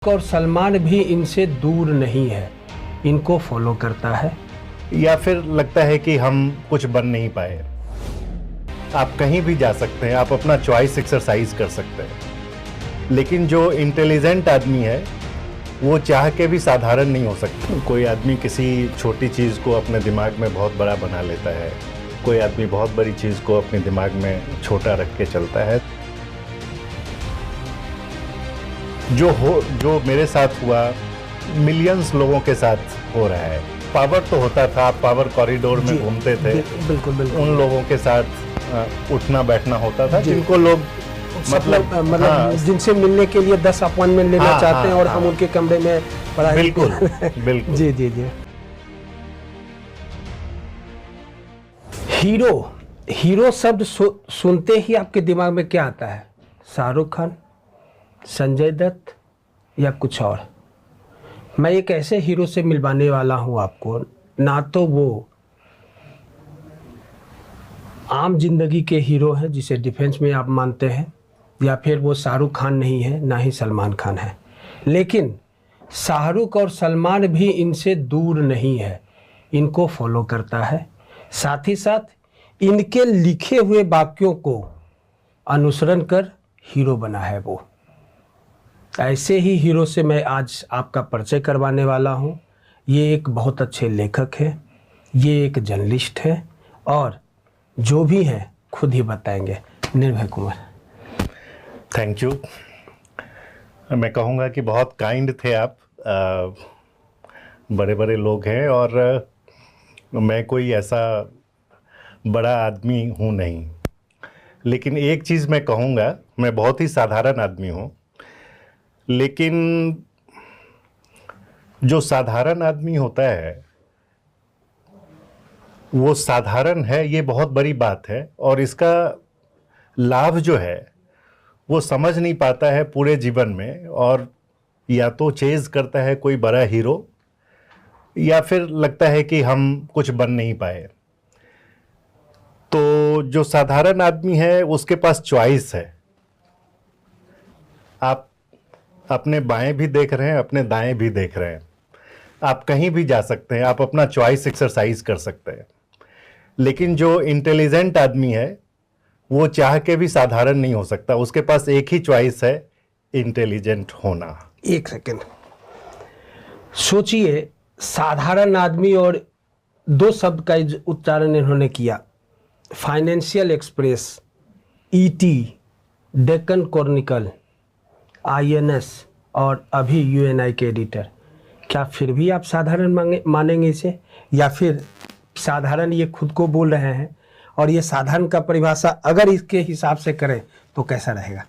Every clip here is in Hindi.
और सलमान भी इनसे दूर नहीं है, इनको फॉलो करता है। या फिर लगता है कि हम कुछ बन नहीं पाए। आप कहीं भी जा सकते हैं, आप अपना चॉइस एक्सरसाइज कर सकते हैं, लेकिन जो इंटेलिजेंट आदमी है वो चाह के भी साधारण नहीं हो सकता। कोई आदमी किसी छोटी चीज़ को अपने दिमाग में बहुत बड़ा बना लेता है, कोई आदमी बहुत बड़ी चीज़ को अपने दिमाग में छोटा रख के चलता है। जो मेरे साथ हुआ, मिलियंस लोगों के साथ हो रहा है। पावर तो होता था, आप पावर कॉरिडोर में घूमते थे, बिल्कुल बिल्कुल। उन लोगों के साथ उठना बैठना होता था जिनको लोग मतलब जिनसे मिलने के लिए 10 अपॉइंटमेंट लेना चाहते हैं और हम उनके कमरे में पढ़ाई बिल्कुल बिल्कुल। जी जी जी। हीरो शब्द सुनते ही आपके दिमाग में क्या आता है? शाहरुख खान, संजय दत्त या कुछ और? मैं एक ऐसे हीरो से मिलवाने वाला हूं आपको, ना तो वो आम जिंदगी के हीरो हैं जिसे डिफेंस में आप मानते हैं, या फिर वो शाहरुख खान नहीं है, ना ही सलमान खान है, लेकिन शाहरुख और सलमान भी इनसे दूर नहीं है, इनको फॉलो करता है। साथ ही साथ इनके लिखे हुए वाक्यों को अनुसरण कर हीरो बना है वो। ऐसे ही हीरो से मैं आज आपका परिचय करवाने वाला हूं। ये एक बहुत अच्छे लेखक है, ये एक जर्नलिस्ट है, और जो भी हैं खुद ही बताएंगे। निर्भय कुमार। Thank you. मैं कहूँगा कि बहुत काइंड थे आप। बड़े बड़े लोग हैं और मैं कोई ऐसा बड़ा आदमी हूँ नहीं, लेकिन एक चीज़ मैं कहूँगा, मैं बहुत ही साधारण आदमी हूँ, लेकिन जो साधारण आदमी होता है वो साधारण है, ये बहुत बड़ी बात है, और इसका लाभ जो है वो समझ नहीं पाता है पूरे जीवन में, और या तो चेज करता है कोई बड़ा हीरो, या फिर लगता है कि हम कुछ बन नहीं पाए। तो जो साधारण आदमी है उसके पास चॉइस है। आप अपने बाएं भी देख रहे हैं, अपने दाएं भी देख रहे हैं, आप कहीं भी जा सकते हैं, आप अपना चॉइस एक्सरसाइज कर सकते हैं, लेकिन जो इंटेलिजेंट आदमी है वो चाह के भी साधारण नहीं हो सकता। उसके पास एक ही चॉइस है, इंटेलिजेंट होना। एक सेकेंड सोचिए, साधारण आदमी और दो शब्द का उच्चारण इन्होंने किया, financial express, ET, Deccan Chronicle, INS और अभी यूएनआई के एडिटर। क्या फिर भी आप साधारण मानेंगे इसे, या फिर साधारण ये खुद को बोल रहे हैं, और ये साधारण का परिभाषा अगर इसके हिसाब से करें तो कैसा रहेगा?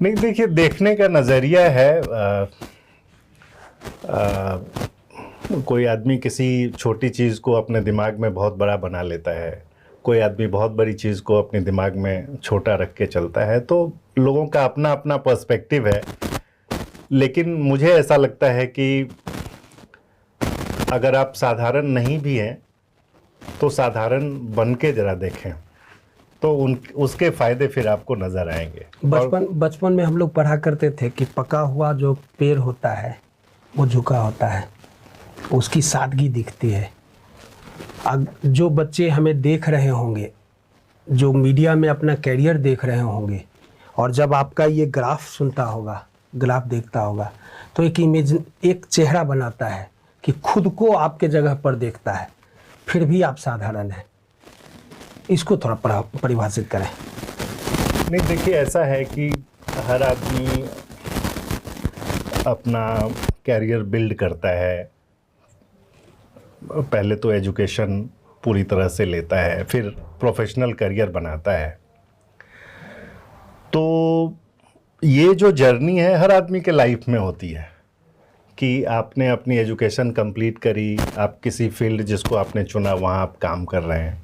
नहीं, देखिए, देखने का नज़रिया है। कोई आदमी किसी छोटी चीज़ को अपने दिमाग में बहुत बड़ा बना लेता है, कोई आदमी बहुत बड़ी चीज़ को अपने दिमाग में छोटा रख के चलता है। तो लोगों का अपना अपना पर्सपेक्टिव है, लेकिन मुझे ऐसा लगता है कि अगर आप साधारण नहीं भी हैं तो साधारण बन के ज़रा देखें, तो उसके फ़ायदे फिर आपको नज़र आएंगे। बचपन में हम लोग पढ़ा करते थे कि पका हुआ जो पेड़ होता है वो झुका होता है, उसकी सादगी दिखती है। जो बच्चे हमें देख रहे होंगे, जो मीडिया में अपना कैरियर देख रहे होंगे, और जब आपका ये ग्राफ सुनता होगा, ग्राफ देखता होगा, तो एक इमेज, एक चेहरा बनाता है कि खुद को आपके जगह पर देखता है, फिर भी आप साधारण हैं। इसको थोड़ा परिभाषित करें। नहीं, देखिए, ऐसा है कि हर आदमी अपना कैरियर बिल्ड करता है। पहले तो एजुकेशन पूरी तरह से लेता है, फिर प्रोफेशनल करियर बनाता है। तो ये जो जर्नी है हर आदमी के लाइफ में होती है कि आपने अपनी एजुकेशन कंप्लीट करी, आप किसी फील्ड जिसको आपने चुना वहाँ आप काम कर रहे हैं।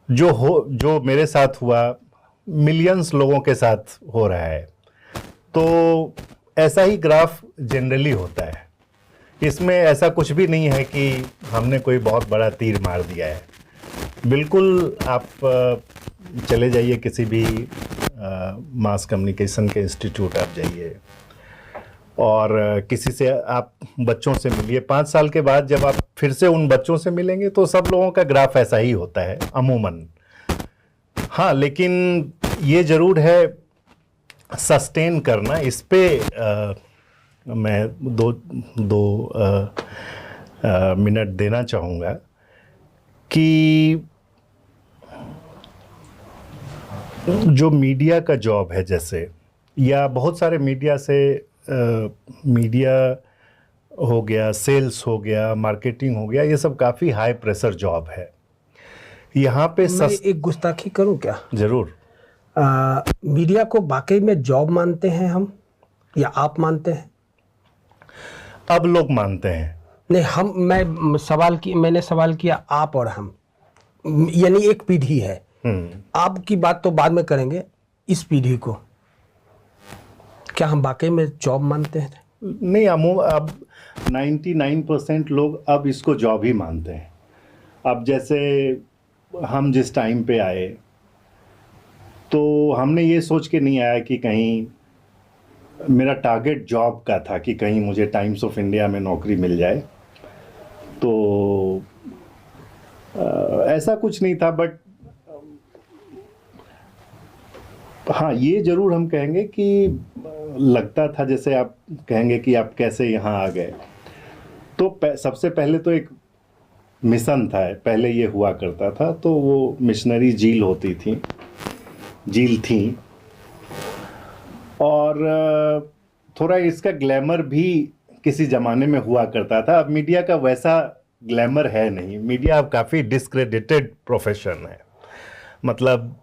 जो मेरे साथ हुआ, मिलियंस लोगों के साथ हो रहा है। तो ऐसा ही ग्राफ जनरली होता है, इसमें ऐसा कुछ भी नहीं है कि हमने कोई बहुत बड़ा तीर मार दिया है। बिल्कुल, आप चले जाइए किसी भी मास कम्युनिकेशन के इंस्टीट्यूट आप जाइए और किसी से आप बच्चों से मिलिए, 5 साल के बाद जब आप फिर से उन बच्चों से मिलेंगे तो सब लोगों का ग्राफ ऐसा ही होता है अमूमन। हाँ, लेकिन ये ज़रूर है सस्टेन करना, इस पे मैं दो मिनट देना चाहूँगा कि जो मीडिया का जॉब है, जैसे या बहुत सारे मीडिया से मीडिया हो गया, सेल्स हो गया, मार्केटिंग हो गया, ये सब काफ़ी हाई प्रेशर जॉब है। यहाँ पे मैं एक गुस्ताखी करूं क्या? जरूर। मीडिया को वाकई में जॉब मानते हैं हम, या आप मानते हैं? अब लोग मानते हैं। नहीं, मैंने सवाल किया आप और हम, यानी एक पीढ़ी है। आपकी बात तो बाद में करेंगे, इस पीढ़ी को क्या हम वाकई में जॉब मानते हैं? नहीं, अब 99% लोग अब इसको जॉब ही मानते हैं। अब जैसे हम जिस टाइम पे आए तो हमने ये सोच के नहीं आया कि कहीं मेरा टारगेट जॉब का था कि कहीं मुझे टाइम्स ऑफ इंडिया में नौकरी मिल जाए, तो ऐसा कुछ नहीं था। बट हाँ, ये ज़रूर हम कहेंगे कि लगता था, जैसे आप कहेंगे कि आप कैसे यहाँ आ गए, तो सबसे पहले तो एक मिशन था, पहले ये हुआ करता था, तो वो मिशनरी झील थी और थोड़ा इसका ग्लैमर भी किसी ज़माने में हुआ करता था। अब मीडिया का वैसा ग्लैमर है नहीं। मीडिया अब काफ़ी डिस्क्रेडिटेड प्रोफेशन है। मतलब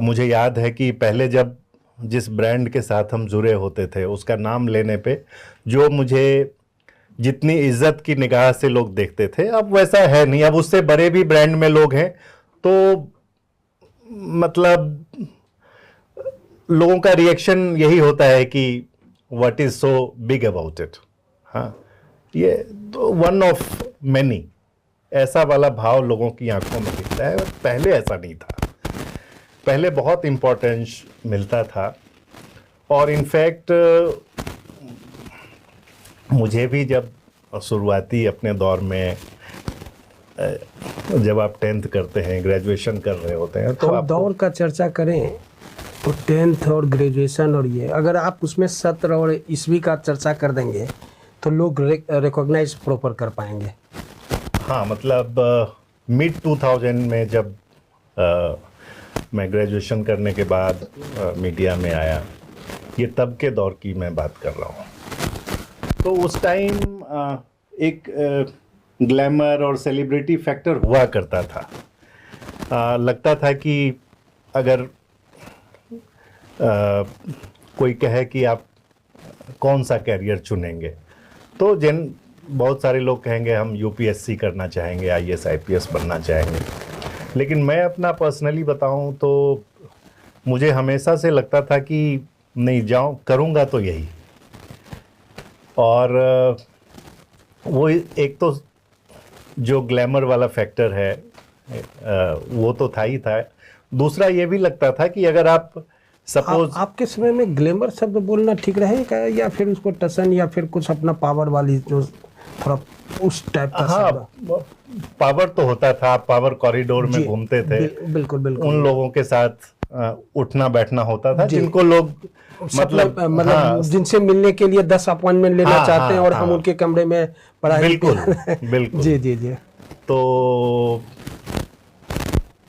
मुझे याद है कि पहले जब जिस ब्रांड के साथ हम जुड़े होते थे, उसका नाम लेने पे जो मुझे जितनी इज्जत की निगाह से लोग देखते थे, अब वैसा है नहीं। अब उससे बड़े भी ब्रांड में लोग हैं, तो मतलब लोगों का रिएक्शन यही होता है कि what is so big about it. हाँ, ये वन ऑफ मैनी, ऐसा वाला भाव लोगों की आंखों में दिखता है। पहले ऐसा नहीं था, पहले बहुत इम्पोर्टेंस मिलता था। और इनफैक्ट मुझे भी जब शुरुआती अपने दौर में, जब आप 10th करते हैं, ग्रेजुएशन कर रहे होते हैं, तो हम दौर का चर्चा करें तो 10th और ग्रेजुएशन, और ये अगर आप उसमें सत्र और ईस्वी का चर्चा कर देंगे तो लोग रिकॉग्नाइज प्रॉपर कर पाएंगे। हाँ, मतलब मिड 2000 में जब मैं ग्रेजुएशन करने के बाद मीडिया में आया, ये तब के दौर की मैं बात कर रहा हूँ। तो उस टाइम एक ग्लैमर और सेलिब्रिटी फैक्टर हुआ करता था। लगता था कि अगर कोई कहे कि आप कौन सा कैरियर चुनेंगे, तो बहुत सारे लोग कहेंगे हम यूपीएससी करना चाहेंगे, आईएएस आईपीएस बनना चाहेंगे। लेकिन मैं अपना पर्सनली बताऊं तो मुझे हमेशा से लगता था कि नहीं, जाऊं करूंगा तो यही। और वो एक तो जो ग्लैमर वाला फैक्टर है वो तो था ही था। दूसरा ये भी लगता था कि अगर आप सपोज आपके समय में ग्लैमर शब्द बोलना ठीक रहेगा, या फिर उसको टसन या फिर कुछ अपना पावर वाली जो थोड़ा उस टाइप का? हाँ, पावर तो होता था। आप पावर कॉरिडोर में घूमते थे, बिल्कुल बिल्कुल। उन लोगों के साथ उठना बैठना होता था जिनको लोग मतलब हाँ, जिनसे मिलने के लिए 10 अपॉइंटमेंट लेना चाहते हैं, और हम उनके कमरे में पढ़ाई। बिल्कुल बिल्कुल। जी जी जी। तो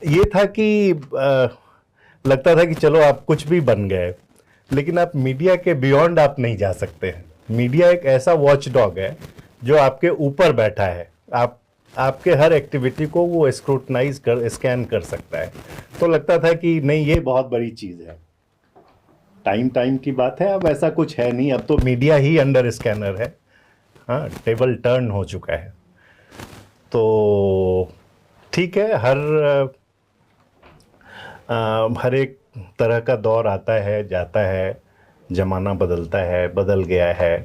ये था कि लगता था कि चलो आप कुछ भी बन गए, लेकिन आप मीडिया के बियॉन्ड आप नहीं जा सकते हैं। मीडिया एक ऐसा वॉच डॉग है जो आपके ऊपर बैठा है। आपके हर एक्टिविटी को वो स्कैन कर सकता है। तो लगता था कि नहीं, ये बहुत बड़ी चीज़ है। टाइम की बात है, अब ऐसा कुछ है नहीं। अब तो मीडिया ही अंडर स्कैनर है। हाँ, टेबल टर्न हो चुका है। तो ठीक है, हर एक तरह का दौर आता है, जाता है, ज़माना बदलता है, बदल गया है।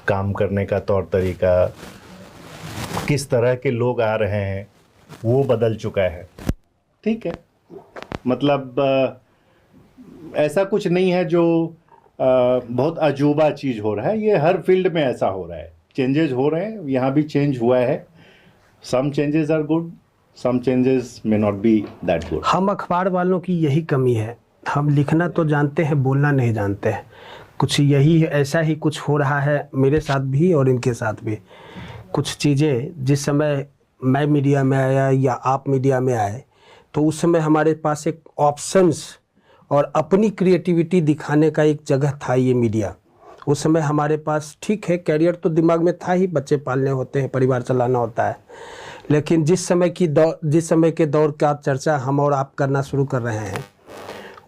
काम करने का तौर तरीका, किस तरह के लोग आ रहे हैं, वो बदल चुका है। ठीक है। मतलब ऐसा कुछ नहीं है जो बहुत अजूबा चीज़ हो रहा है, ये हर फील्ड में ऐसा हो रहा है, चेंजेस हो रहे हैं, यहाँ भी चेंज हुआ है। Some changes are good, some changes may not be that good. हम अखबार वालों की यही कमी है, हम लिखना तो जानते हैं, बोलना नहीं जानते हैं। कुछ यही ऐसा ही कुछ हो रहा है मेरे साथ भी और इनके साथ भी। कुछ चीज़ें जिस समय मैं मीडिया में आया या आप मीडिया में आए, तो उस समय हमारे पास एक ऑप्शंस और अपनी क्रिएटिविटी दिखाने का एक जगह था ये मीडिया। उस समय हमारे पास ठीक है, कैरियर तो दिमाग में था ही, बच्चे पालने होते हैं, परिवार चलाना होता है, लेकिन जिस समय के दौर का चर्चा हम और आप करना शुरू कर रहे हैं,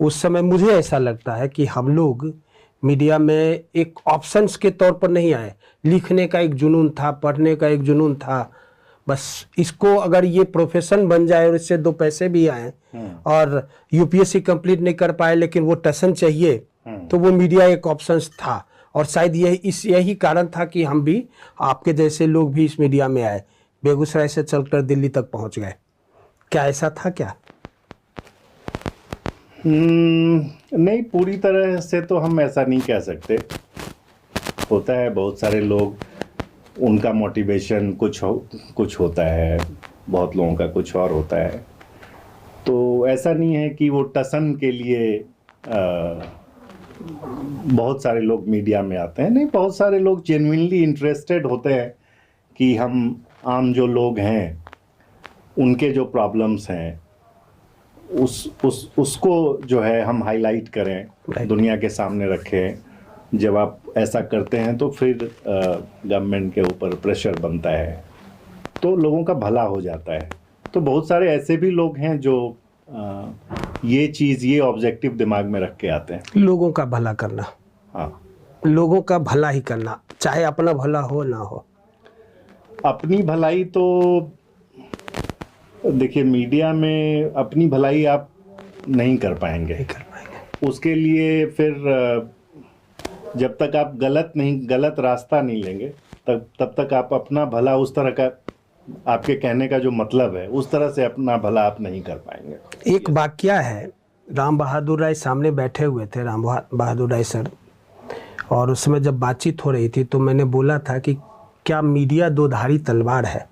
उस समय मुझे ऐसा लगता है कि हम लोग मीडिया में एक ऑप्शंस के तौर पर नहीं आए। लिखने का एक जुनून था, पढ़ने का एक जुनून था, बस इसको अगर ये प्रोफेशन बन जाए और इससे दो पैसे भी आए, और यूपीएससी कंप्लीट नहीं कर पाए लेकिन वो टसन चाहिए, तो वो मीडिया एक ऑप्शंस था। और शायद यही कारण था कि हम भी, आपके जैसे लोग भी इस मीडिया में आए, बेगूसराय से चलकर दिल्ली तक पहुंच गए। क्या ऐसा था क्या? नहीं, पूरी तरह से तो हम ऐसा नहीं कह सकते। होता है, बहुत सारे लोग, उनका मोटिवेशन कुछ होता है, बहुत लोगों का कुछ और होता है। तो ऐसा नहीं है कि वो टसन के लिए बहुत सारे लोग मीडिया में आते हैं। नहीं, बहुत सारे लोग जेन्युइनली इंटरेस्टेड होते हैं कि हम आम जो लोग हैं, उनके जो प्रॉब्लम्स हैं, उसको जो है हम हाईलाइट करें, दुनिया के सामने रखें। जब आप ऐसा करते हैं तो फिर गवर्नमेंट के ऊपर प्रेशर बनता है, तो लोगों का भला हो जाता है। तो बहुत सारे ऐसे भी लोग हैं जो ये ऑब्जेक्टिव दिमाग में रख के आते हैं। लोगों का भला करना, हाँ, लोगों का भला ही करना, चाहे अपना भला हो ना हो। अपनी भलाई तो देखिए, मीडिया में अपनी भलाई आप नहीं कर पाएंगे। उसके लिए फिर जब तक आप गलत रास्ता नहीं लेंगे, तब तक आप अपना भला उस तरह का, आपके कहने का जो मतलब है, उस तरह से अपना भला आप नहीं कर पाएंगे। एक वाकया है, राम बहादुर राय सामने बैठे हुए थे, राम बहादुर राय सर, और उस समय जब बातचीत हो रही थी तो मैंने बोला था कि क्या मीडिया दो धारी तलवार है,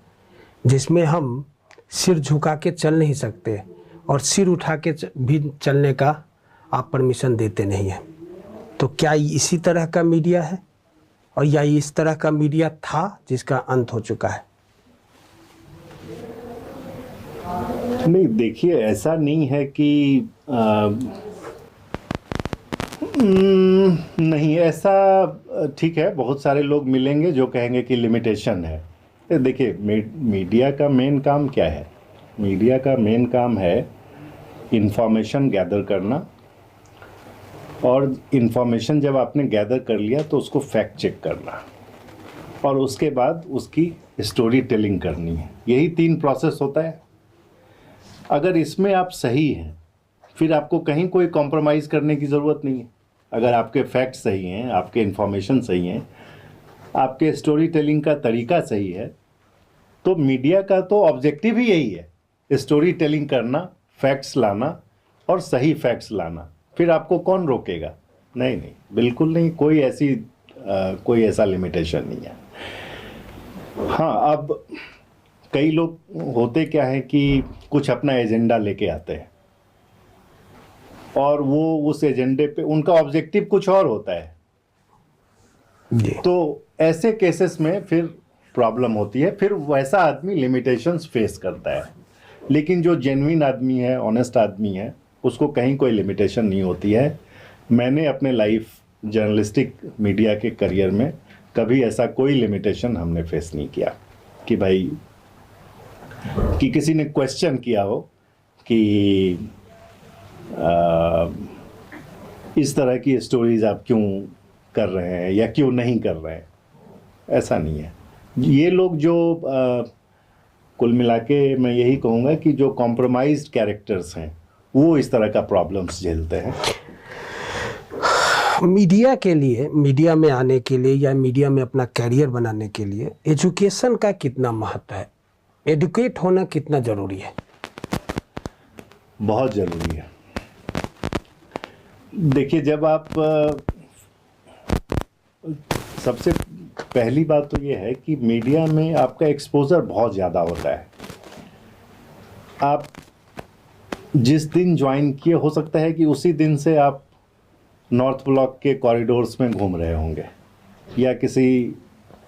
जिसमें हम सिर झुका के चल नहीं सकते और सिर उठा के भी चलने का आप परमिशन देते नहीं हैं। तो क्या इसी तरह का मीडिया है, और या इस तरह का मीडिया था जिसका अंत हो चुका है? नहीं, देखिए, ऐसा नहीं है कि नहीं, ऐसा ठीक है, बहुत सारे लोग मिलेंगे जो कहेंगे कि लिमिटेशन है। देखिए, मीडिया का मेन काम क्या है? मीडिया का मेन काम है इंफॉर्मेशन गैदर करना, और इंफॉर्मेशन जब आपने गैदर कर लिया तो उसको फैक्ट चेक करना, और उसके बाद उसकी स्टोरी टेलिंग करनी है। यही 3 प्रोसेस होता है। अगर इसमें आप सही हैं, फिर आपको कहीं कोई कॉम्प्रोमाइज़ करने की ज़रूरत नहीं है। अगर आपके फैक्ट सही हैं, आपके इंफॉर्मेशन सही हैं, आपके स्टोरी टेलिंग का तरीका सही है, तो मीडिया का तो ऑब्जेक्टिव ही यही है, स्टोरी टेलिंग करना, फैक्ट्स लाना और सही फैक्ट्स लाना। फिर आपको कौन रोकेगा? नहीं, बिल्कुल नहीं, कोई ऐसा लिमिटेशन नहीं है। हाँ, अब कई लोग होते क्या है कि कुछ अपना एजेंडा लेके आते हैं, और वो उस एजेंडे पे, उनका ऑब्जेक्टिव कुछ और होता है। तो ऐसे केसेस में फिर प्रॉब्लम होती है, फिर वैसा आदमी लिमिटेशंस फेस करता है। लेकिन जो जेन्युइन आदमी है, ऑनेस्ट आदमी है, उसको कहीं कोई लिमिटेशन नहीं होती है। मैंने अपने लाइफ जर्नलिस्टिक मीडिया के करियर में कभी ऐसा कोई लिमिटेशन हमने फेस नहीं किया कि भाई, कि किसी ने क्वेश्चन किया हो कि इस तरह की स्टोरीज आप क्यों कर रहे हैं या क्यों नहीं कर रहे हैं। ऐसा नहीं है। ये लोग जो कुल मिला के मैं यही कहूँगा कि जो कॉम्प्रोमाइज्ड कैरेक्टर्स हैं, वो इस तरह का प्रॉब्लम्स झेलते हैं। मीडिया के लिए, मीडिया में आने के लिए या मीडिया में अपना कैरियर बनाने के लिए एजुकेशन का कितना महत्व है? एडुकेट होना कितना ज़रूरी है? बहुत ज़रूरी है। देखिए, जब आप सबसे पहली बात तो ये है कि मीडिया में आपका एक्सपोजर बहुत ज़्यादा होता है। आप जिस दिन ज्वाइन किए, हो सकता है कि उसी दिन से आप नॉर्थ ब्लॉक के कॉरिडोर्स में घूम रहे होंगे, या किसी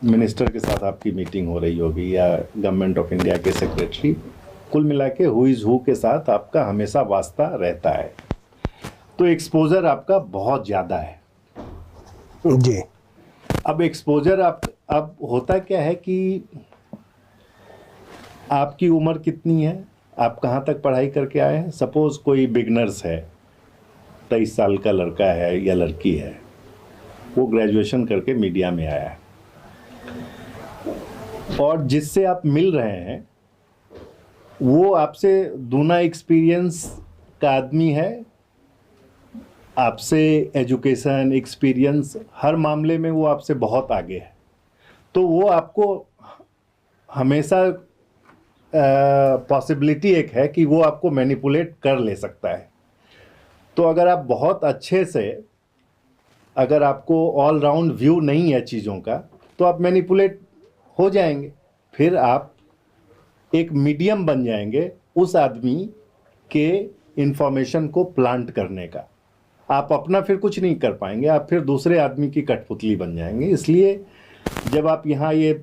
मिनिस्टर के साथ आपकी मीटिंग हो रही होगी, या गवर्नमेंट ऑफ इंडिया के सेक्रेटरी, कुल मिला के हु इज़ हु के साथ आपका हमेशा वास्ता रहता है। तो एक्सपोजर आपका बहुत ज़्यादा है जी। अब एक्सपोजर अब होता क्या है कि आपकी उम्र कितनी है, आप कहाँ तक पढ़ाई करके आए हैं। सपोज कोई बिगनर्स है, 23 साल का लड़का है या लड़की है, वो ग्रेजुएशन करके मीडिया में आया है, और जिससे आप मिल रहे हैं वो आपसे दूना एक्सपीरियंस का आदमी है, आपसे एजुकेशन एक्सपीरियंस हर मामले में वो आपसे बहुत आगे है। तो वो आपको हमेशा पॉसिबिलिटी एक है कि वो आपको मैनिपुलेट कर ले सकता है। तो अगर आप बहुत अच्छे से, अगर आपको ऑल राउंड व्यू नहीं है चीज़ों का, तो आप मैनिपुलेट हो जाएंगे। फिर आप एक मीडियम बन जाएंगे उस आदमी के इंफॉर्मेशन को प्लांट करने का। आप अपना फिर कुछ नहीं कर पाएंगे, आप फिर दूसरे आदमी की कठपुतली बन जाएंगे। इसलिए जब आप यहाँ ये,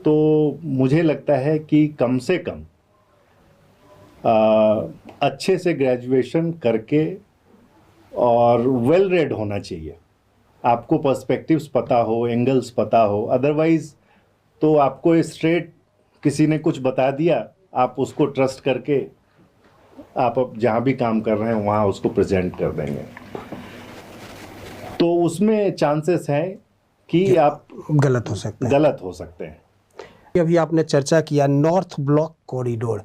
तो मुझे लगता है कि कम से कम अच्छे से ग्रेजुएशन करके और वेल रेड होना चाहिए, आपको पर्सपेक्टिव्स पता हो, एंगल्स पता हो। अदरवाइज तो आपको स्ट्रेट किसी ने कुछ बता दिया, आप उसको ट्रस्ट करके आप अब जहाँ भी काम कर रहे हैं वहाँ उसको प्रेजेंट कर देंगे, तो उसमें चांसेस हैं कि आप गलत हो सकते हैं। अभी आपने चर्चा किया north block corridor.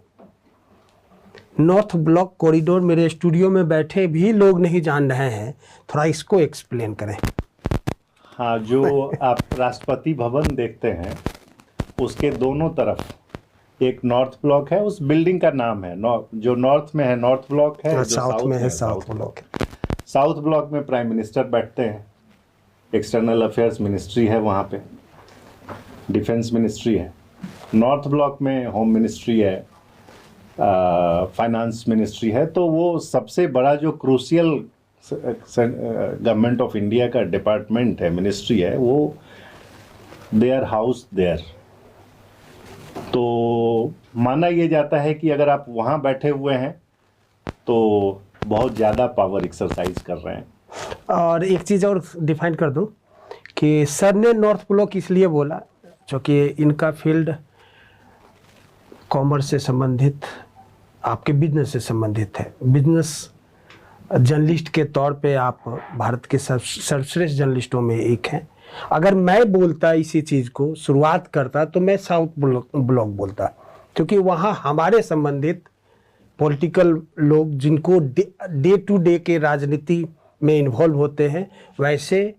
North block corridor मेरे स्टूडियो में बैठे भी लोग नहीं जान रहे हैं, थोड़ा इसको एक्सप्लेन करें। हाँ, जो आप राष्ट्रपति भवन देखते हैं उसके दोनों तरफ एक नॉर्थ ब्लॉक है, उस बिल्डिंग का नाम है जो नॉर्थ में है नॉर्थ ब्लॉक है, जो साउथ में है साउथ ब्लॉक है। साउथ ब्लॉक में प्राइम मिनिस्टर बैठते हैं, एक्सटर्नल अफेयर्स मिनिस्ट्री है वहाँ पे, डिफेंस मिनिस्ट्री है। नॉर्थ ब्लॉक में होम मिनिस्ट्री है, फाइनेंस मिनिस्ट्री है। तो वो सबसे बड़ा जो क्रूशियल गवर्नमेंट ऑफ इंडिया का डिपार्टमेंट है, मिनिस्ट्री है, वो देयर हाउस देयर। तो माना ये जाता है कि अगर आप वहाँ बैठे हुए हैं तो बहुत ज़्यादा पावर एक्सरसाइज कर रहे हैं। और एक चीज़ और डिफाइन कर दूं कि सर ने नॉर्थ ब्लॉक इसलिए बोला क्योंकि इनका फील्ड कॉमर्स से संबंधित, आपके बिजनेस से संबंधित है। बिजनेस जर्नलिस्ट के तौर पे आप भारत के सर्वश्रेष्ठ जर्नलिस्टों में एक हैं। अगर मैं बोलता इसी चीज़ को, शुरुआत करता, तो मैं साउथ ब्लॉक बोलता, क्योंकि वहाँ हमारे संबंधित पॉलिटिकल लोग जिनको डे टू डे के राजनीति में इन्वॉल्व होते हैं, वैसे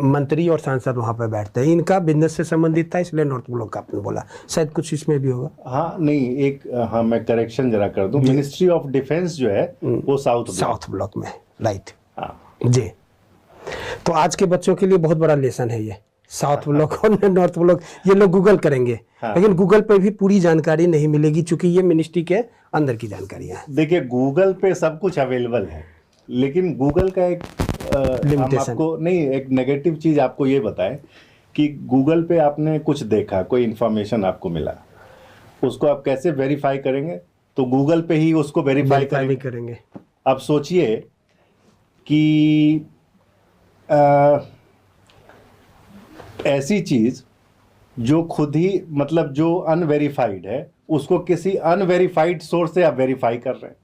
मंत्री और सांसद वहाँ पर बैठते हैं। इनका बिजनेस से संबंधित था, इसलिए नॉर्थ ब्लॉक का आपने बोला, शायद कुछ इसमें भी होगा। हाँ नहीं, हाँ मैं करेक्शन जरा कर दूं, मिनिस्ट्री ऑफ डिफेंस जो है वो साउथ ब्लॉक में, राइट। हाँ जी। तो आज के बच्चों के लिए बहुत बड़ा लेसन है ये, साउथ ब्लॉक और नॉर्थ ब्लॉक। ये लोग गूगल करेंगे, लेकिन गूगल पे भी पूरी जानकारी नहीं मिलेगी, चूंकि ये मिनिस्ट्री के अंदर की जानकारियां हैं। देखिए, गूगल पे सब कुछ अवेलेबल है, लेकिन गूगल का एक लिमिटेशन, आपको नहीं, एक नेगेटिव चीज़ आपको ये बताएं कि गूगल पे आपने कुछ देखा, कोई इन्फॉर्मेशन आपको मिला, उसको आप कैसे वेरीफाई करेंगे? तो गूगल पे ही उसको वेरीफाई करेंगे। अब सोचिए कि ऐसी चीज़ जो खुद ही, मतलब जो अनवेरीफाइड है, उसको किसी अनवेरीफाइड सोर्स से आप वेरीफाई कर रहे हैं,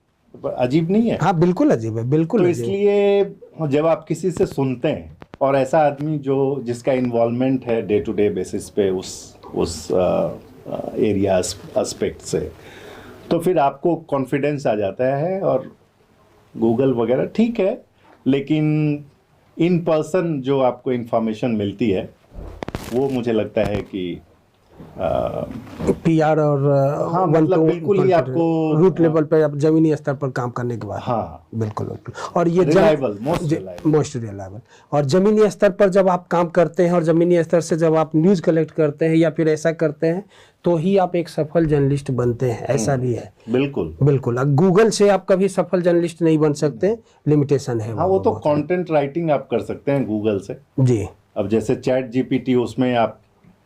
अजीब नहीं है? हाँ बिल्कुल अजीब है, बिल्कुल। तो इसलिए जब आप किसी से सुनते हैं, और ऐसा आदमी जिसका इन्वॉल्वमेंट है डे टू डे बेसिस पे उस एरिया एस्पेक्ट से, तो फिर आपको कॉन्फिडेंस आ जाता है। और गूगल वगैरह ठीक है, लेकिन इन पर्सन जो आपको इन्फॉर्मेशन मिलती है, वो मुझे लगता है कि PR और हाँ, मतलब बिल्कुल ही आपको रूट लेवल पे आप जमीनी स्तर पर काम करने के बाद। हाँ, बिल्कुल बिल्कुल। और ये रिलायबल, मोस्ट रिलायबल। और जमीनी स्तर पर जब आप काम करते हैं और जमीनी स्तर से जब आप न्यूज़ कलेक्ट करते हैं या फिर ऐसा करते हैं तो ही आप एक सफल जर्नलिस्ट बनते हैं, ऐसा भी है। बिल्कुल बिल्कुल। गूगल से आप कभी सफल जर्नलिस्ट नहीं बन सकते, लिमिटेशन है। हाँ, वो तो कंटेंट राइटिंग आप कर सकते हैं गूगल से जी। अब जैसे चैट GPT, उसमें आप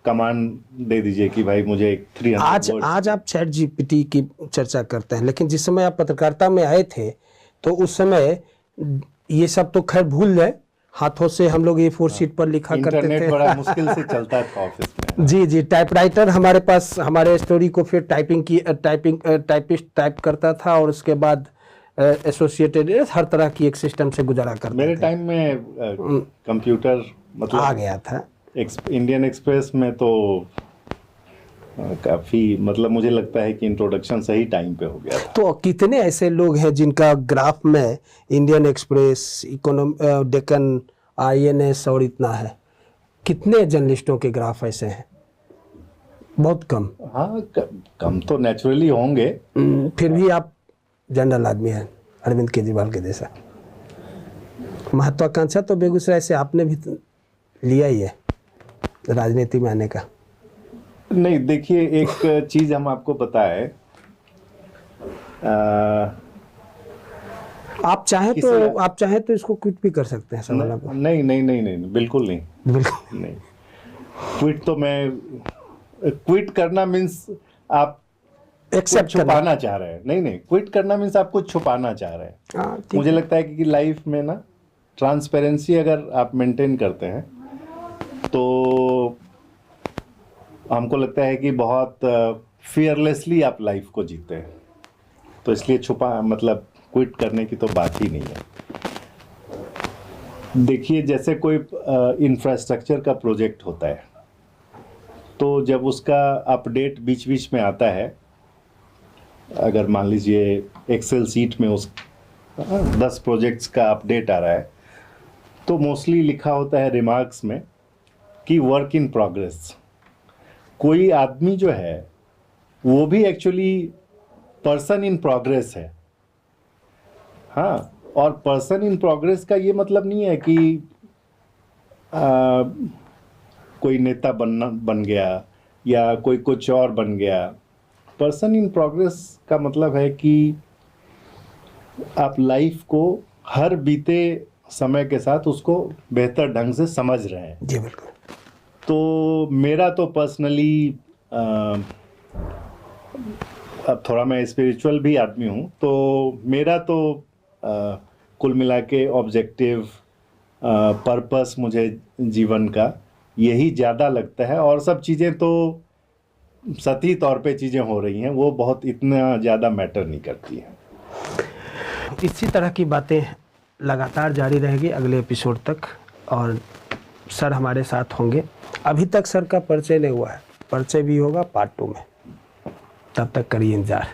कमांड दे दीजिए कि भाई मुझे 300 आज आप चैट GPT की चर्चा करते हैं, लेकिन जिस समय आप पत्रकारिता में आए थे तो उस समय ये सब तो खैर भूल गए, हाथों से हम लोग A4 शीट पर लिखा करते थे। इंटरनेट बड़ा मुश्किल से चलता था ऑफिस में। जी, टाइपराइटर हमारे पास, हमारे स्टोरी को फिर टाइपिस्ट टाइप करता था और उसके बाद एसोसिएटेड हर तरह की एक सिस्टम से गुजारा करते मेरे थे। टाइम में कंप्यूटर मतलब आ गया था। इंडियन एक्सप्रेस में तो काफ़ी, मतलब मुझे लगता है कि इंट्रोडक्शन सही टाइम पे हो गया था। तो कितने ऐसे लोग हैं जिनका ग्राफ में इंडियन एक्सप्रेस, डेक्कन, INS और इतना है? कितने जर्नलिस्टों के ग्राफ ऐसे हैं? बहुत कम। हाँ, कम तो नेचुरली होंगे। फिर भी आप जनरल आदमी हैं, अरविंद केजरीवाल के जैसा। महत्वाकांक्षा तो बेगूसराय से आपने भी लिया ही है, राजनीति में आने का। नहीं, देखिए एक चीज हम आपको बताएं, आप चाहें तो इसको क्विट भी कर सकते हैं सवाल आपको। नहीं, बिल्कुल नहीं। बिल्कुल नहीं, क्विट करना मीन्स आप एक्सेप्ट छुपाना चाह रहे हैं। नहीं, क्विट करना मीन्स आप कुछ छुपाना चाह रहे हैं। मुझे लगता है कि लाइफ में ना ट्रांसपेरेंसी अगर आप मेंटेन करते हैं तो हमको लगता है कि बहुत फियरलेसली आप लाइफ को जीते हैं। तो इसलिए मतलब क्विट करने की तो बात ही नहीं है। देखिए, जैसे कोई इंफ्रास्ट्रक्चर का प्रोजेक्ट होता है तो जब उसका अपडेट बीच बीच में आता है, अगर मान लीजिए एक्सेल सीट में 10 प्रोजेक्ट्स का अपडेट आ रहा है तो मोस्टली लिखा होता है रिमार्क्स में कि वर्क इन प्रोग्रेस। कोई आदमी जो है वो भी एक्चुअली पर्सन इन प्रोग्रेस है। हाँ, और पर्सन इन प्रोग्रेस का ये मतलब नहीं है कि कोई नेता बन गया या कोई कुछ और बन गया। पर्सन इन प्रोग्रेस का मतलब है कि आप लाइफ को हर बीते समय के साथ उसको बेहतर ढंग से समझ रहे हैं। जी बिल्कुल। तो मेरा तो पर्सनली, अब थोड़ा मैं स्पिरिचुअल भी आदमी हूँ, तो मेरा तो कुल मिला के ऑब्जेक्टिव, पर्पस मुझे जीवन का यही ज़्यादा लगता है। और सब चीज़ें तो सतही तौर पे चीज़ें हो रही हैं, वो बहुत इतना ज़्यादा मैटर नहीं करती हैं। इसी तरह की बातें लगातार जारी रहेगी अगले एपिसोड तक, और सर हमारे साथ होंगे। अभी तक सर का परिचय नहीं हुआ है, परिचय भी होगा पार्ट 2 में। तब तक करिए इंतजार।